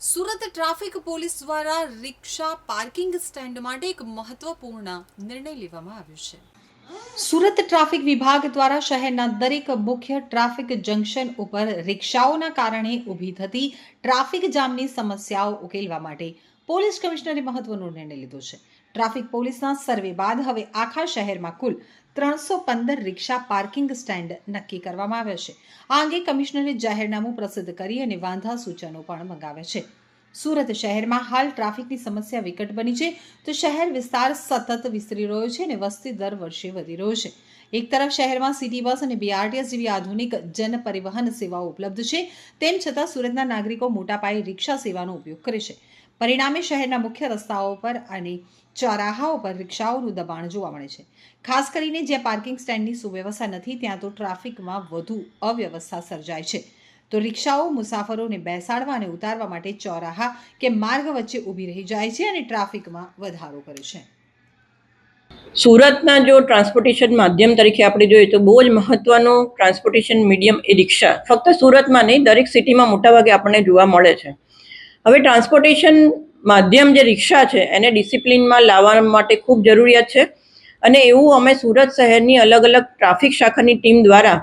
Surat traffic police દ્વારા રિક્ષા parking stand માટે એક મહત્વપૂર્ણ નિર્ણય લેવામાં આવ્યો છે. સુરત ટ્રાફિક વિભાગ દ્વારા શહેરના દરેક મુખ્ય ટ્રાફિક જંકશન ઉપર રિક્ષાઓના કારણે ઊભી થતી ટ્રાફિક જામની સમસ્યાઓ ઉકેલવા માટે પોલીસ કમિશનરે મહત્વનો નિર્ણય લીધો છે. ટ્રાફિક પોલીસના સર્વે બાદ હવે આખા શહેરમાં કુલ 315 રિક્ષા પાર્કિંગ સ્ટેન્ડ નક્કી કરવામાં આવ્યા છે. આ અંગે કમિશનરે જાહેરનામું પ્રસિદ્ધ કરી અને વાંધા સૂચનો પણ મંગાવ્યા છે. સુરત શહેરમાં હાલ ટ્રાફિકની સમસ્યા વિકટ બની છે તો શહેર વિસ્તાર સતત વિસ્તરી રહ્યો છે અને વસ્તી દર વર્ષે વધી રહ્યો છે. એક તરફ શહેરમાં સિટી બસ અને બીઆરટીએસ જેવી આધુનિક જન પરિવહન સેવાઓ ઉપલબ્ધ છે, તેમ છતાં સુરતના નાગરિકો મોટા પાયે રિક્ષા સેવાનો ઉપયોગ કરે છે. પરિણામે શહેરના મુખ્ય રસ્તાઓ પર અને ચોરાહાઓ પર રિક્ષાઓનું દબાણ જોવા મળે છે. ખાસ કરીને જ્યાં પાર્કિંગ સ્ટેન્ડની સુવ્યવસ્થા નથી ત્યાં તો ટ્રાફિકમાં વધુ અવ્યવસ્થા સર્જાય છે. તો રિક્ષાઓ મુસાફરોને બેસાડવા અને ઉતારવા માટે ચોરાહા કે માર્ગ વચ્ચે ઊભી રહી જાય છે અને ટ્રાફિકમાં વધારો કરે છે. સુરતના જો ટ્રાન્સપોર્ટેશન માધ્યમ તરીકે આપણે જોઈએ તો બહુ જ મહત્વનો ટ્રાન્સપોર્ટેશન મીડિયમ એ રિક્ષા. ફક્ત સુરતમાં નહીં, દરેક સિટીમાં મોટાભાગે આપણને જોવા મળે છે. હવે ટ્રાન્સપોર્ટેશન માધ્યમ જે રિક્ષા છે એને ડિસિપ્લિનમાં લાવવા માટે ખૂબ જરૂરિયાત છે અને એવું અમે સુરત શહેરની અલગ અલગ ટ્રાફિક શાખાની ટીમ દ્વારા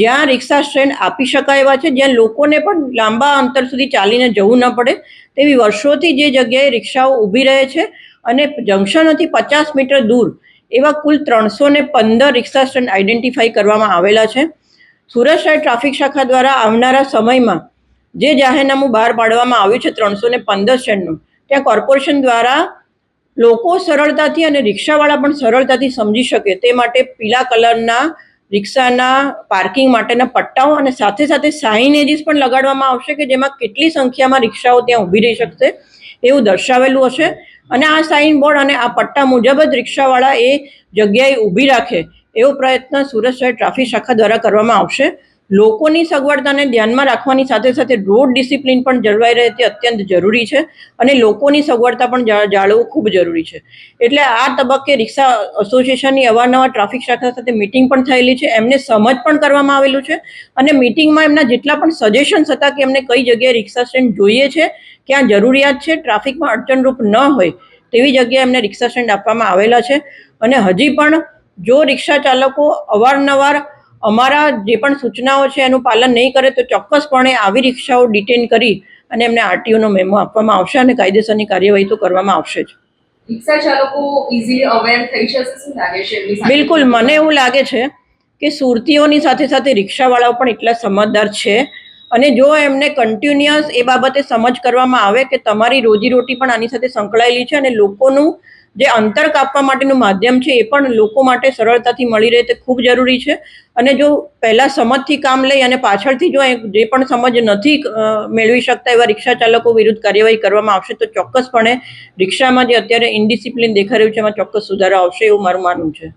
જ્યાં રિક્ષા સ્ટેન્ડ આપી શકાય એવા છે, જ્યાં લોકોને પણ લાંબા અંતર સુધી ચાલીને જવું ન પડે તેવી વર્ષોથી જે જગ્યાએ રિક્ષાઓ ઊભી રહે છે અને જંકશનોથી 50 મીટર દૂર એવા કુલ 315 રિક્ષા સ્ટેન્ડ આઈડેન્ટિફાઈ કરવામાં આવેલા છે. સુરત શહેર ટ્રાફિક શાખા દ્વારા આવનારા સમયમાં જે જાહેરનામું બહાર પાડવામાં આવ્યું છે 315 સ્ટેન્ડનું, ત્યાં કોર્પોરેશન દ્વારા લોકો સરળતાથી અને રિક્ષાવાળા પણ સરળતાથી સમજી શકે તે માટે પીળા કલરના રિક્ષાના પાર્કિંગ માટેના પટ્ટાઓ અને સાથે સાથે સાઇનેજીસ પણ લગાડવામાં આવશે કે જેમાં કેટલી સંખ્યામાં રિક્ષાઓ ત્યાં ઊભી રહી શકશે એવું દર્શાવેલું હશે અને આ સાઇન બોર્ડ અને આ પટ્ટા મુજબ જ રિક્ષાવાળા એ જગ્યાએ ઊભી રાખે એવો પ્રયત્ન સુરત શહેર ટ્રાફિક શાખા દ્વારા કરવામાં આવશે. લોકોની સગવડતાને ધ્યાનમાં રાખવાની સાથે સાથે રોડ ડિસિપ્લિન પણ જળવાઈ રહે તે અત્યંત જરૂરી છે અને લોકોની સગવડતા પણ જાળવવું ખૂબ જરૂરી છે. એટલે આ તબક્કે રિક્ષા એસોસિએશનની અવારનવાર ટ્રાફિક શાખા સાથે મિટિંગ પણ થયેલી છે, એમને સમજ પણ કરવામાં આવેલું છે અને મિટિંગમાં એમના જેટલા પણ સજેશન્સ હતા કે એમને કઈ જગ્યાએ રિક્ષા સ્ટેન્ડ જોઈએ છે, ક્યાં જરૂરિયાત છે, ટ્રાફિકમાં અડચણરૂપ ન હોય તેવી જગ્યાએ એમને રિક્ષા સ્ટેન્ડ આપવામાં આવેલા છે અને હજી પણ જો રિક્ષા ચાલકો અવારનવાર અમારા જે પણ સૂચનાઓ છે એનું પાલન નહીં કરે તો ચોક્કસપણે આવી રિક્ષાઓ ડિટેન કરી અને એમને આરટીઓનો મેમો આપવામાં આવશે અને કાયદેસરની કાર્યવાહી તો કરવામાં આવશે જ. રિક્ષા ચાલકો ઇઝીલી અવેર થઈ જશે, શું લાગે છે? બિલકુલ, મને એવું લાગે છે કે સુરતીઓની સાથે સાથે રિક્ષાવાળાઓ પણ એટલા સમજદાર છે અને જો એમને કન્ટિન્યુઅસ એ બાબતે સમજ કરવામાં આવે કે તમારી રોજીરોટી પણ આની સાથે સંકળાયેલી છે અને લોકોનું જે અંતર કાપવા માટેનું માધ્યમ છે એ પણ લોકો માટે સરળતાથી મળી રહે તે ખૂબ જરૂરી છે અને જો પહેલા સમજથી કામ લઈ અને પાછળથી જો જે પણ સમજ નથી મેળવી શકતા એવા રિક્ષા ચાલકો વિરુદ્ધ કાર્યવાહી કરવામાં આવશે તો ચોક્કસપણે રિક્ષામાં જે અત્યારે ઇનડિસિપ્લિન દેખાઈ રહ્યું છે એમાં ચોક્કસ સુધારો આવશે એવું મારું માનવું છે.